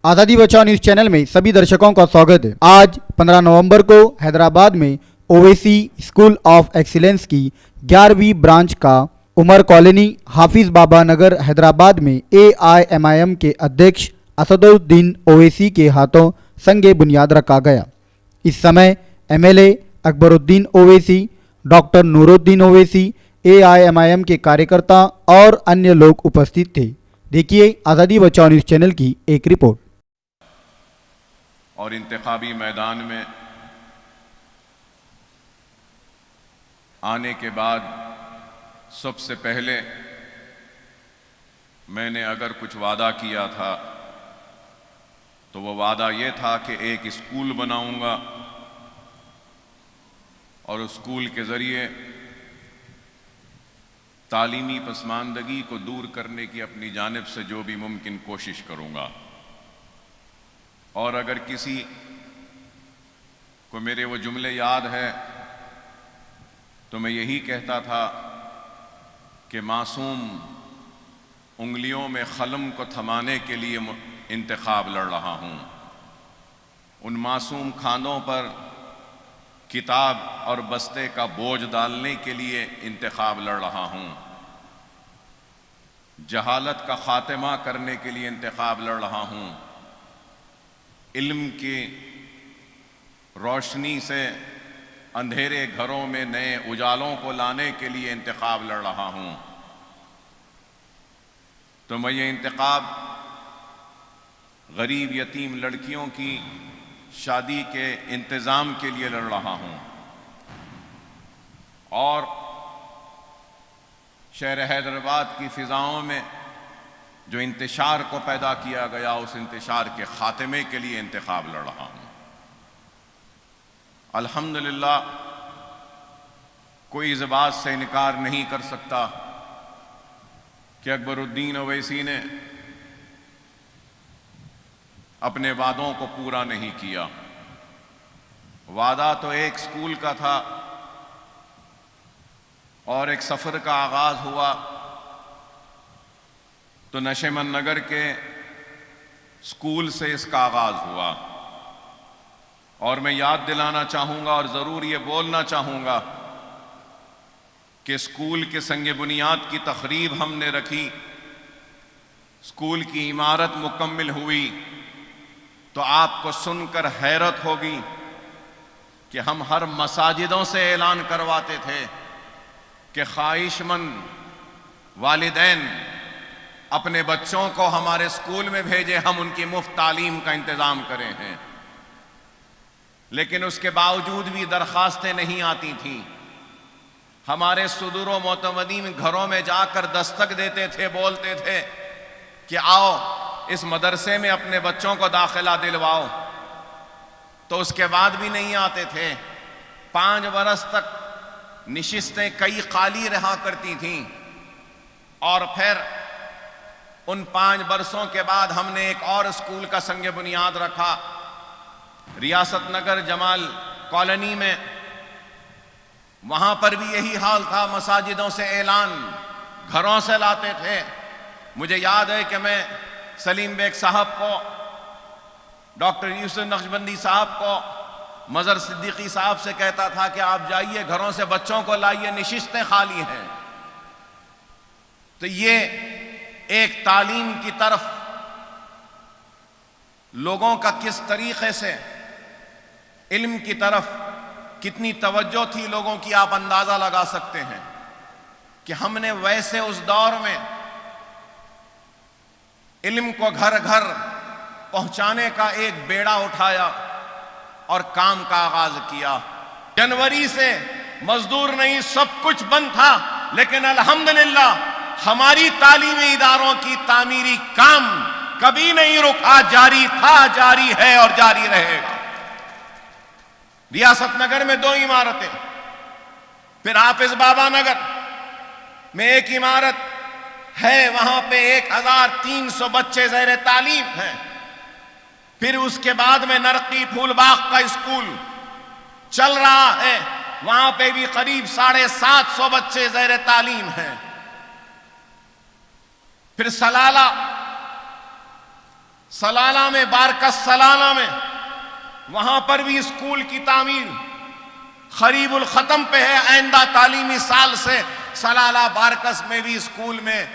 आज़ादी बचाओ news channel में सभी दर्शकों का स्वागत है। आज 15 नवंबर को हैदराबाद में ओवैसी स्कूल ऑफ एक्सीलेंस की 11वीं ब्रांच का उमर कॉलोनी हाफिज बाबा नगर हैदराबाद में AIMIM के अध्यक्ष असदुद्दीन ओवैसी के हाथों संगे बुनियाद रखा गया। इस समय MLA Akbaruddin Owaisi, doctor Nooruddin Owaisi, AIMIM के कार्यकर्ता और अन्य लोग उपस्थित थे। देखिए आज़ादी बचाओ न्यूज़ चैनल की एक रिपोर्ट। और इंतखाबी मैदान में आने के बाद सबसे पहले मैंने अगर कुछ वादा किया था तो वो वादा ये था कि एक स्कूल बनाऊंगा और उस स्कूल के ज़रिए तालीमी पसमानदगी को दूर करने की अपनी जानिब से जो भी मुमकिन कोशिश करूंगा। और अगर किसी को मेरे वो जुमले याद है तो मैं यही कहता था कि मासूम उंगलियों में कलम को थमाने के लिए इंतखाब लड़ रहा हूँ। उन मासूम खानों पर किताब और बस्ते का बोझ डालने के लिए इंतखाब लड़ रहा हूँ। जहालत का खात्मा करने के लिए इंतखाब लड़ रहा हूँ। इल्म की रोशनी से अंधेरे घरों में नए उजालों को लाने के लिए इंतखाब लड़ रहा हूँ। तो मैं ये इंतखाब गरीब यतीम लड़कियों की शादी के इंतज़ाम के लिए लड़ रहा हूँ और शहर हैदराबाद की फ़िज़ाओं में जो इंतशार को पैदा किया गया उस इंतशार के ख़ात्मे के लिए इंतखाब लड़ रहा हूँ। अल्हम्दुलिल्लाह कोई इस बात से इनकार नहीं कर सकता कि अकबरुद्दीन ओवैसी ने अपने वादों को पूरा नहीं किया। वादा तो एक स्कूल का था और एक सफ़र का आगाज़ हुआ तो नशेमन नगर के स्कूल से इसका आगाज़ हुआ। और मैं याद दिलाना चाहूँगा और ज़रूर ये बोलना चाहूँगा कि स्कूल के संगे बुनियाद की तक़रीब हमने रखी, स्कूल की इमारत मुकम्मल हुई तो आपको सुनकर हैरत होगी कि हम हर मसाजिदों से ऐलान करवाते थे कि ख्वाहिशमंद वालिदैन अपने बच्चों को हमारे स्कूल में भेजें, हम उनकी मुफ्त तालीम का इंतज़ाम करें हैं। लेकिन उसके बावजूद भी दरख्वास्तें नहीं आती थीं। हमारे सुदूर व मोतमदीन घरों में जाकर दस्तक देते थे, बोलते थे कि आओ इस मदरसे में अपने बच्चों को दाखिला दिलवाओ, तो उसके बाद भी नहीं आते थे। 5 बरस तक निशिस्तें कई खाली रहा करती थीं और फिर उन 5 बरसों के बाद हमने एक और स्कूल का संग बुनियाद रखा रियासत नगर जमाल कॉलोनी में। वहाँ पर भी यही हाल था, मसाजिदों से ऐलान घरों से लाते थे। मुझे याद है कि मैं सलीम बेग साहब को, डॉक्टर यूसुफ नक्शबंदी साहब को, मज़र सिद्दीकी साहब से कहता था कि आप जाइए घरों से बच्चों को लाइए, निशिस्तें खाली हैं। तो ये एक तालीम की तरफ लोगों का किस तरीके से, इल्म की तरफ कितनी तवज्जो थी लोगों की, आप अंदाज़ा लगा सकते हैं कि हमने वैसे उस दौर में इल्म को घर घर पहुंचाने का एक बेड़ा उठाया और काम का आगाज किया। जनवरी से मजदूर नहीं, सब कुछ बंद था, लेकिन अल्हम्दुलिल्लाह हमारी तालीमी इदारों की तामीरी काम कभी नहीं रुका, जारी था, जारी है और जारी रहेगा। रियासत नगर में 2 इमारतें, फिर हाफिज बाबा नगर में एक इमारत है, वहां पे 1300 बच्चे ज़ैर तालीम हैं। फिर उसके बाद में नरकी फूलबाग का स्कूल चल रहा है, वहां पे भी करीब 750 बच्चे ज़ैर तालीम हैं। फिर सलाला सलाला में, बारकस सलाला में, वहां पर भी स्कूल की तामीर खरीबुल ख़त्म पे है। आइंदा तालीमी साल से सलाला बारकस में भी स्कूल में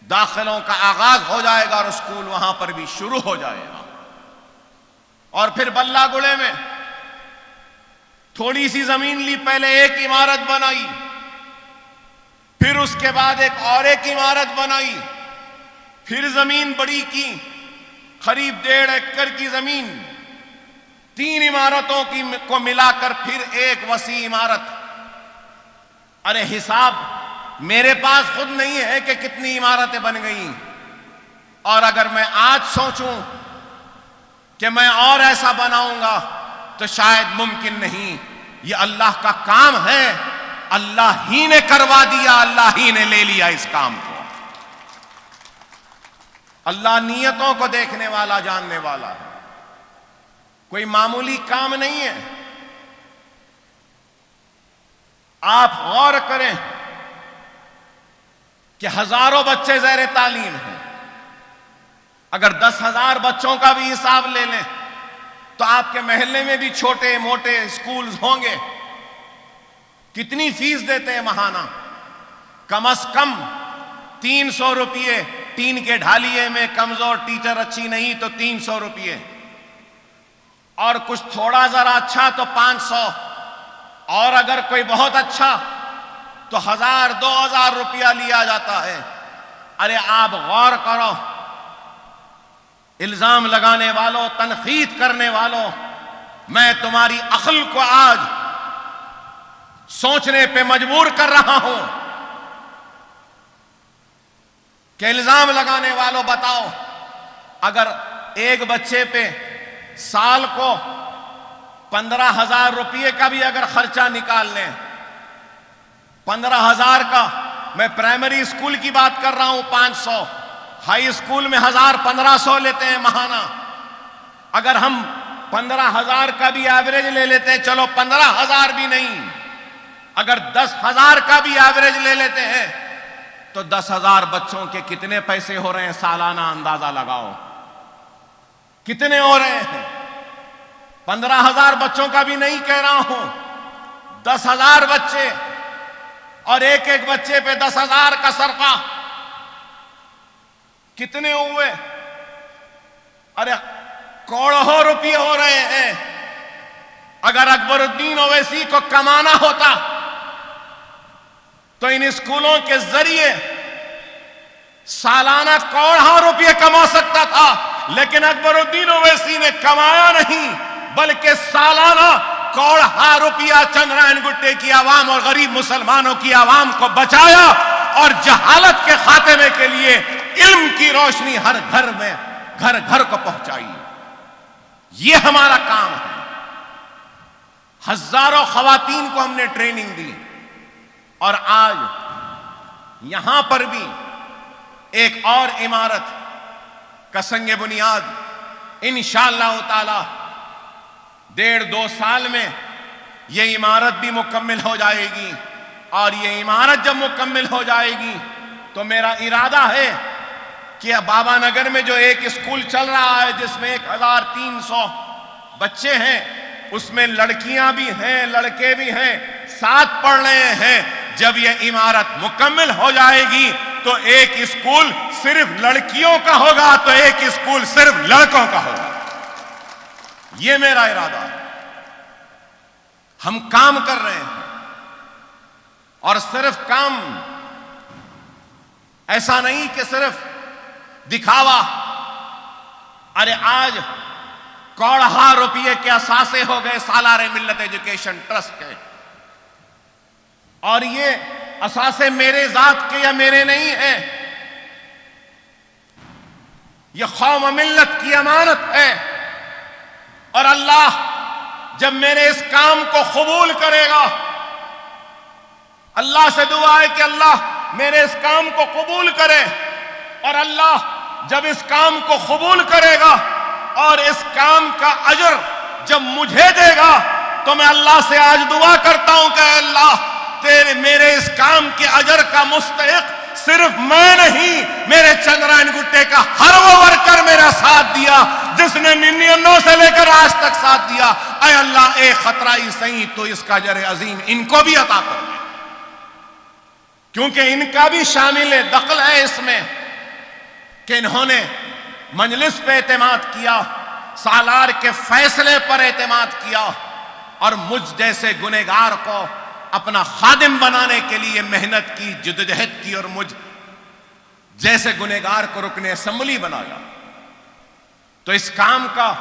दाखिलों का आगाज हो जाएगा और स्कूल वहां पर भी शुरू हो जाएगा। और फिर बल्लागुड़े में थोड़ी सी जमीन ली, पहले एक इमारत बनाई, फिर उसके बाद एक इमारत बनाई, फिर जमीन बड़ी की, करीब 1.5 एकड़ की जमीन, 3 इमारतों को मिलाकर फिर एक वसी इमारत। अरे हिसाब मेरे पास खुद नहीं है कि कितनी इमारतें बन गई। और अगर मैं आज सोचूं कि मैं और ऐसा बनाऊंगा तो शायद मुमकिन नहीं। ये अल्लाह का काम है, अल्लाह ही ने करवा दिया, अल्लाह ही ने ले लिया इस काम को। अल्लाह नियतों को देखने वाला, जानने वाला है, कोई मामूली काम नहीं है। आप गौर करें कि हजारों बच्चे ज़ेर तालीम हैं। अगर 10,000 बच्चों का भी हिसाब ले लें तो आपके महल्ले में भी छोटे मोटे स्कूल होंगे। कितनी फीस देते हैं महाना? कम से कम 300 रुपये। टीन के ढालिए में कमजोर टीचर अच्छी नहीं तो 300 रुपये, और कुछ थोड़ा जरा अच्छा तो 500, और अगर कोई बहुत अच्छा तो 1,000-2,000 रुपया लिया जाता है। अरे आप गौर करो, इल्जाम लगाने वालों, तनकीद करने वालों, मैं तुम्हारी अक्ल को आज सोचने पे मजबूर कर रहा हूं कि इल्जाम लगाने वालों बताओ, अगर एक बच्चे पे साल को 15,000 रुपये का भी अगर खर्चा निकाल लें, 15,000 का, मैं प्राइमरी स्कूल की बात कर रहा हूं 500, हाई स्कूल में 1,000-1,500 लेते हैं महाना। अगर हम 15,000 का भी एवरेज ले लेते हैं, चलो 15,000 भी नहीं, अगर 10,000 का भी एवरेज ले लेते हैं तो 10,000 बच्चों के कितने पैसे हो रहे हैं? सालाना अंदाजा लगाओ कितने हो रहे हैं। 15,000 बच्चों का भी नहीं कह रहा हूं, 10,000 बच्चे, और एक एक बच्चे पे 10,000 का सरफा कितने हुए? अरे करोड़ों रुपये हो रहे हैं। अगर अकबरुद्दीन ओवैसी को कमाना होता तो इन स्कूलों के जरिए सालाना करोड़ों रुपये कमा सकता था, लेकिन अकबरुद्दीन ओवैसी ने कमाया नहीं, बल्कि सालाना करोड़ों रुपया चंद्रायन गुट्टे की आवाम और गरीब मुसलमानों की आवाम को बचाया और जहालत के खात्मे के लिए इल्म की रोशनी हर घर में, घर घर को पहुंचाई। ये हमारा काम है। हजारों खवातीन को हमने ट्रेनिंग दी, और आज यहां पर भी एक और इमारत का संगे बुनियाद इंशाअल्लाह ताला 1.5-2 साल में ये इमारत भी मुकम्मिल हो जाएगी। और ये इमारत जब मुकम्मिल हो जाएगी तो मेरा इरादा है कि बाबा नगर में जो एक स्कूल चल रहा है जिसमें 1,300 बच्चे हैं, उसमें लड़कियां भी हैं, लड़के भी हैं, साथ पढ़ रहे हैं। जब ये इमारत मुकम्मिल हो जाएगी तो एक स्कूल सिर्फ लड़कियों का होगा तो एक स्कूल सिर्फ लड़कों का होगा। ये मेरा इरादा है। हम काम कर रहे हैं, और सिर्फ काम ऐसा नहीं कि सिर्फ दिखावा। अरे आज करोड़ों रुपये के असासे हो गए सालारे मिल्लत एजुकेशन ट्रस्ट के, और ये असासे मेरे जात के या मेरे नहीं है, ये कौम मिल्लत की अमानत है। और अल्लाह जब मेरे इस काम को कबूल करेगा, अल्लाह से दुआ है कि अल्लाह मेरे इस काम को कबूल करे, और अल्लाह जब इस काम को कबूल करेगा और इस काम का अजर जब मुझे देगा, तो मैं अल्लाह से आज दुआ करता हूं कि अल्लाह तेरे मेरे इस काम के अजर का मुस्तहिक صرف میں نہیں، میرے چندرائن گٹے کا ہر وہ ورکر میرا ساتھ دیا جس نے 99 سے لے کر آج تک ساتھ دیا۔ اے اللہ ایک خطرہ ہی صحیح تو اس کا اجر عظیم ان کو بھی عطا کر دے، کیونکہ ان کا بھی شامل دخل ہے اس میں کہ انہوں نے مجلس پہ اعتماد کیا، سالار کے فیصلے پر اعتماد کیا، اور مجھ جیسے گنہگار کو اپنا خادم بنانے کے لیے محنت کی، جدوجہد کی، اور مجھ جیسے گنہگار کو رکن اسمبلی بنایا۔ تو اس کام کا،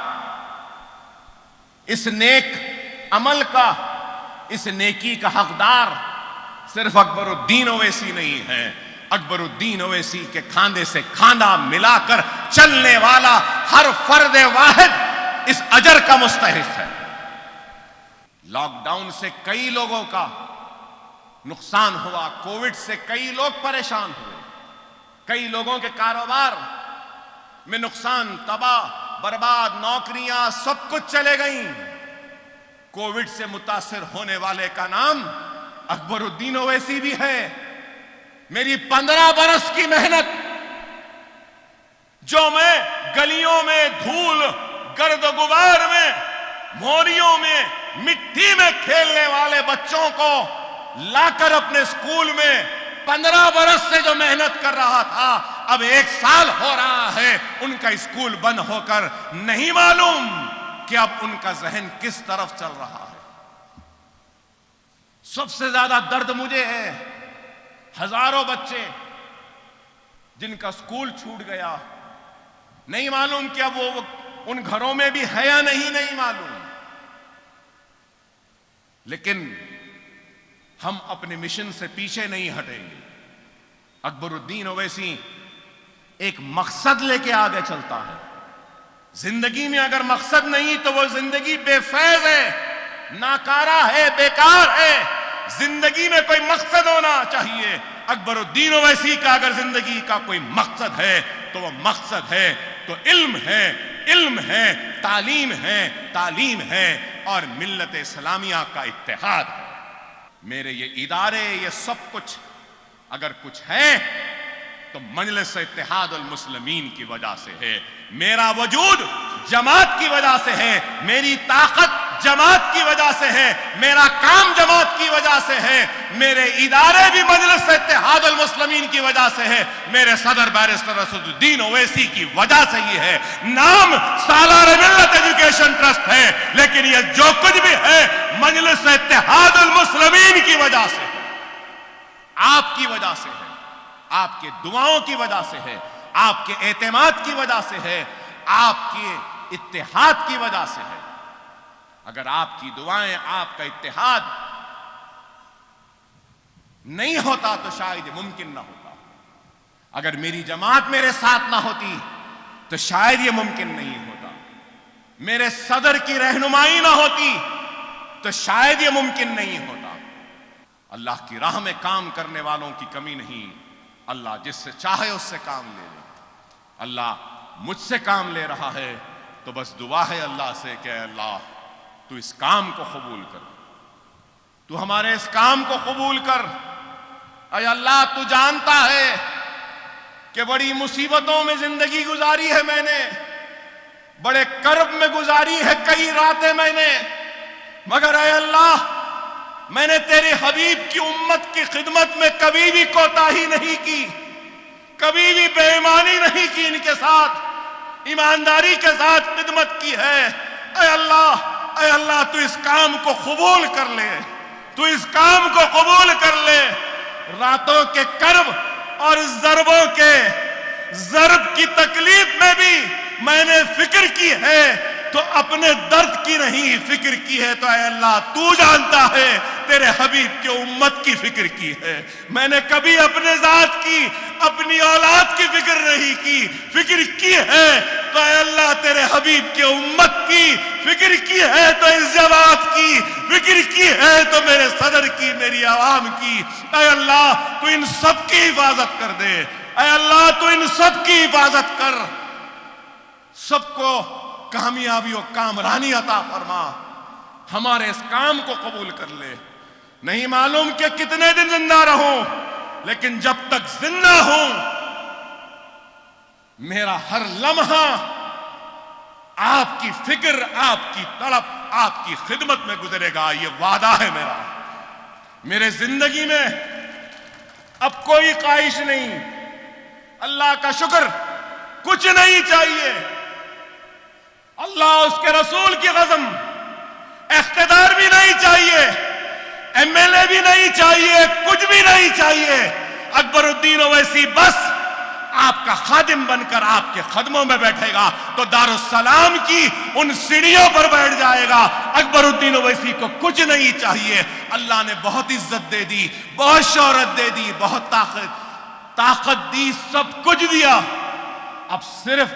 اس نیک عمل کا، اس نیکی کا حقدار صرف اکبر الدین اویسی نہیں ہے، اکبر الدین اویسی کے کھاندے سے کھاندہ ملا کر چلنے والا ہر فرد واحد اس اجر کا مستحق ہے۔ لاک ڈاؤن سے کئی لوگوں کا نقصان ہوا، کووڈ سے کئی لوگ پریشان ہوئے، کئی لوگوں کے کاروبار میں نقصان، تباہ برباد، نوکریاں سب کچھ چلے گئیں۔ کووڈ سے متاثر ہونے والے کا نام اکبر الدین اویسی بھی ہے۔ میری 15 برس کی محنت جو میں گلیوں میں، دھول گرد و غبار میں، موریوں میں، مٹی میں کھیلنے والے بچوں کو لا کر اپنے اسکول میں 15 برس سے جو محنت کر رہا تھا، اب 1 سال ہو رہا ہے ان کا اسکول بند ہو کر، نہیں معلوم کہ اب ان کا ذہن کس طرف چل رہا ہے۔ سب سے زیادہ درد مجھے ہے ہزاروں بچے جن کا اسکول چھوٹ گیا، نہیں معلوم کہ اب وہ ان گھروں میں بھی ہے یا نہیں معلوم۔ لیکن ہم اپنے مشن سے پیچھے نہیں ہٹیں گے۔ اکبر الدین اویسی ایک مقصد لے کے آگے چلتا ہے۔ زندگی میں اگر مقصد نہیں تو وہ زندگی بے فیض ہے، ناکارہ ہے، بیکار ہے۔ زندگی میں کوئی مقصد ہونا چاہیے۔ اکبر الدین اویسی کا اگر زندگی کا کوئی مقصد ہے تو وہ مقصد ہے تو علم ہے، علم ہے، تعلیم ہے، تعلیم ہے، اور ملت اسلامیہ کا اتحاد ہے۔ میرے یہ ادارے، یہ سب کچھ اگر کچھ ہے تو مجلس اتحاد المسلمین کی وجہ سے ہے۔ میرا وجود جماعت کی وجہ سے ہے، میری طاقت جماعت کی وجہ سے ہے، میرا کام جماعت کی وجہ سے ہے، میرے ادارے بھی مجلس اتحاد المسلمین کی وجہ سے ہے، میرے صدر بیرسٹر اسد الدین اویسی کی وجہ سے یہ ہے۔ نام سالار ملت ایجوکیشن ٹرسٹ ہے، لیکن یہ جو کچھ بھی ہے مجلس اتحاد المسلمین کی وجہ سے ہے، آپ کی وجہ سے ہے، آپ کے دعاؤں کی وجہ سے ہے، آپ کے اعتماد کی وجہ سے ہے، آپ کے اتحاد کی وجہ سے ہے۔ اگر آپ کی دعائیں، آپ کا اتحاد نہیں ہوتا تو شاید یہ ممکن نہ ہوتا۔ اگر میری جماعت میرے ساتھ نہ ہوتی تو شاید یہ ممکن نہیں ہوتا۔ میرے صدر کی رہنمائی نہ ہوتی تو شاید یہ ممکن نہیں ہوتا۔ اللہ کی راہ میں کام کرنے والوں کی کمی نہیں، اللہ جس سے چاہے اس سے کام لے لے۔ اللہ مجھ سے کام لے رہا ہے تو بس دعا ہے اللہ سے کہ اے اللہ تو اس کام کو قبول کر، تو ہمارے اس کام کو قبول کر۔ اے اللہ تو جانتا ہے کہ بڑی مصیبتوں میں زندگی گزاری ہے میں نے، بڑے کرب میں گزاری ہے کئی راتیں میں نے، مگر اے اللہ میں نے تیرے حبیب کی امت کی خدمت میں کبھی بھی کوتاہی نہیں کی، کبھی بھی بے ایمانی نہیں کی، ان کے ساتھ ایمانداری کے ساتھ خدمت کی ہے۔ اے اللہ تو اس کام کو قبول کر لے، تو اس کام کو قبول کر لے۔ راتوں کے کرب اور ضربوں کے ضرب کی تکلیف میں بھی میں نے فکر کی ہے تو اپنے درد کی نہیں فکر کی ہے، تو اے اللہ تو جانتا ہے تیرے حبیب کے امت کی فکر کی ہے۔ میں نے کبھی اپنے ذات کی، اپنی اولاد کی فکر نہیں کی، فکر کی ہے تو اے اللہ تیرے حبیب کے امت کی فکر کی ہے، تو اس جماعت کی فکر کی ہے، تو میرے صدر کی، میری عوام کی۔ اے اللہ تو ان سب کی حفاظت کر دے، اے اللہ تو ان سب کی حفاظت کر، سب کو کامیابی و کامرانی عطا فرما، ہمارے اس کام کو قبول کر لے۔ نہیں معلوم کہ کتنے دن زندہ رہوں، लेकिन जब तक जिंदा हूं मेरा हर लम्हा आपकी फिक्र, आपकी तड़प, आपकी खिदमत में गुजरेगा। ये वादा है मेरा। मेरे जिंदगी में अब कोई ख्वाहिश नहीं, अल्लाह का शुक्र, कुछ नहीं चाहिए। अल्लाह उसके रसूल की कसम, इख्तिदार भी नहीं चाहिए, एमएलए भी नहीं चाहिए, कुछ भी नहीं चाहिए। अकबरुद्दीन ओवैसी बस आपका खादिम बनकर आपके कदमों में बैठेगा तो दारुस्सलाम की उन सीढ़ियों पर बैठ जाएगा। अकबरुद्दीन ओवैसी को कुछ नहीं चाहिए। अल्लाह ने बहुत इज्जत दे दी, बहुत शोहरत दे दी, बहुत ताकत दी, सब कुछ दिया। अब सिर्फ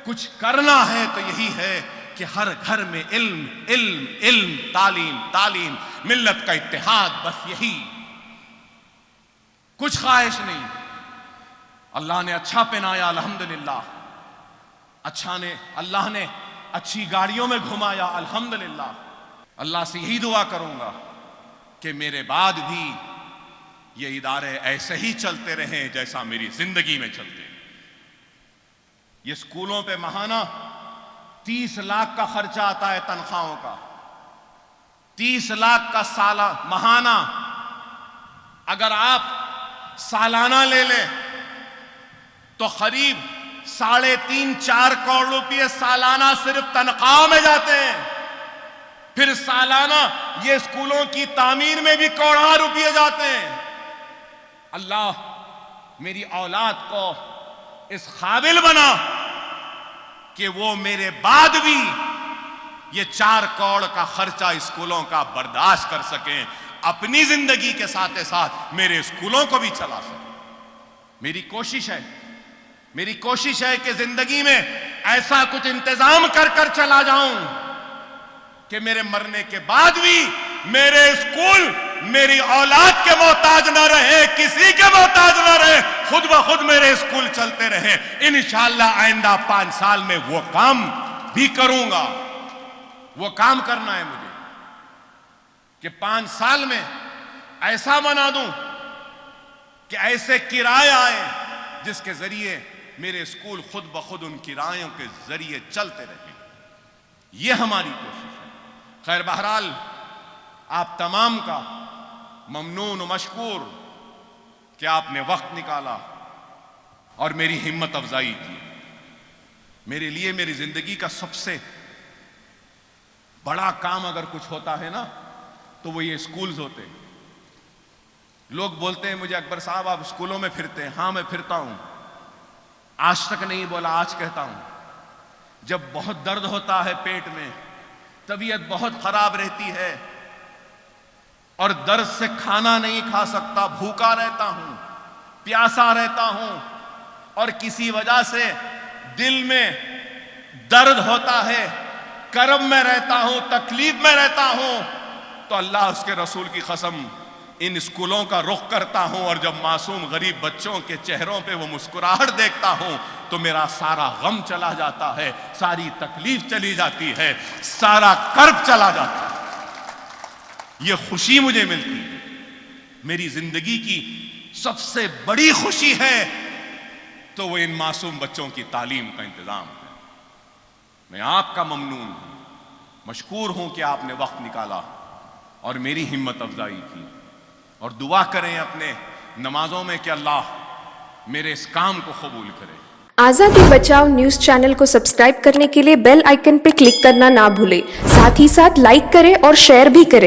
कुछ करना है तो यही है कि हर घर में इल्म इल्म इल्म, तालीम तालीम, मिल्लत का इत्तेहाद, बस यही, कुछ ख्वाहिश नहीं। अल्लाह ने अच्छा पहनाया, अल्हम्दुलिल्लाह। अल्लाह ने अच्छी गाड़ियों में घुमाया, अल्हम्दुलिल्लाह। अल्लाह से यही दुआ करूंगा कि मेरे बाद भी ये इदारे ऐसे ही चलते रहें जैसा मेरी जिंदगी में चलते हैं। ये स्कूलों पे माहाना 30 लाख का खर्चा आता है तनख्वाहों का, 30 लाख का साला माहाना। अगर आप सालाना ले लें तो करीब 3.5-4 करोड़ रुपए सालाना सिर्फ तनख्वाह में जाते हैं। फिर सालाना ये स्कूलों की तामीर में भी करोड़ों रुपए जाते हैं। अल्लाह मेरी औलाद को इस काबिल बना कि वो मेरे बाद भी ये 4 करोड़ का खर्चा स्कूलों का बर्दाश्त कर सकें, अपनी जिंदगी के साथ साथ मेरे स्कूलों को भी चला सकें। मेरी कोशिश है कि जिंदगी में ऐसा कुछ इंतजाम कर कर चला जाऊं कि मेरे मरने के बाद भी मेरे स्कूल मेरी औलाद के मोहताज ना रहे, किसी के मोहताज ना रहे, खुद ब खुद मेरे स्कूल चलते रहे। इंशाअल्लाह आइंदा 5 साल में वो काम भी करूंगा। वो काम करना है मुझे कि 5 साल में ऐसा बना दूं कि ऐसे किराए आए जिसके जरिए मेरे स्कूल खुद ब खुद उन किरायों के जरिए चलते रहे। ये हमारी कोशिश है। खैर, बहरहाल आप तमाम का ममनून मशकूर कि आपने वक्त निकाला और मेरी हिम्मत अफजाई की। मेरे लिए मेरी जिंदगी का सबसे बड़ा काम अगर कुछ होता है ना तो वो ये स्कूल्स होते हैं। लोग बोलते हैं मुझे, अकबर साहब आप स्कूलों में फिरते हैं। हाँ, मैं फिरता हूं। आज तक नहीं बोला, आज कहता हूं। जब बहुत दर्द होता है पेट में, तबीयत बहुत खराब रहती है और दर्द से खाना नहीं खा सकता, भूखा रहता हूं, प्यासा रहता हूं और किसी वजह से दिल में दर्द होता है, कर्ब में रहता हूं, तकलीफ में रहता हूं, तो अल्लाह उसके रसूल की कसम इन स्कूलों का रुख करता हूं और जब मासूम गरीब बच्चों के चेहरों पे वो मुस्कुराहट देखता हूं तो मेरा सारा गम चला जाता है, सारी तकलीफ चली जाती है, सारा कर्ब चला जाता है। ये खुशी मुझे मिलती है। मेरी जिंदगी की सबसे बड़ी खुशी है तो वो इन मासूम बच्चों की तालीम का इंतजाम है। मैं आपका ममनून हूं, मशकूर हूं कि आपने वक्त निकाला और मेरी हिम्मत अफजाई की। और दुआ करें अपने नमाजों में कि अल्लाह मेरे इस काम को कबूल करे। आज़ादी बचाओ न्यूज़ चैनल को सब्सक्राइब करने के लिए बेल आइकन पर क्लिक करना ना भूलें। साथ ही साथ लाइक करें और शेयर भी करें।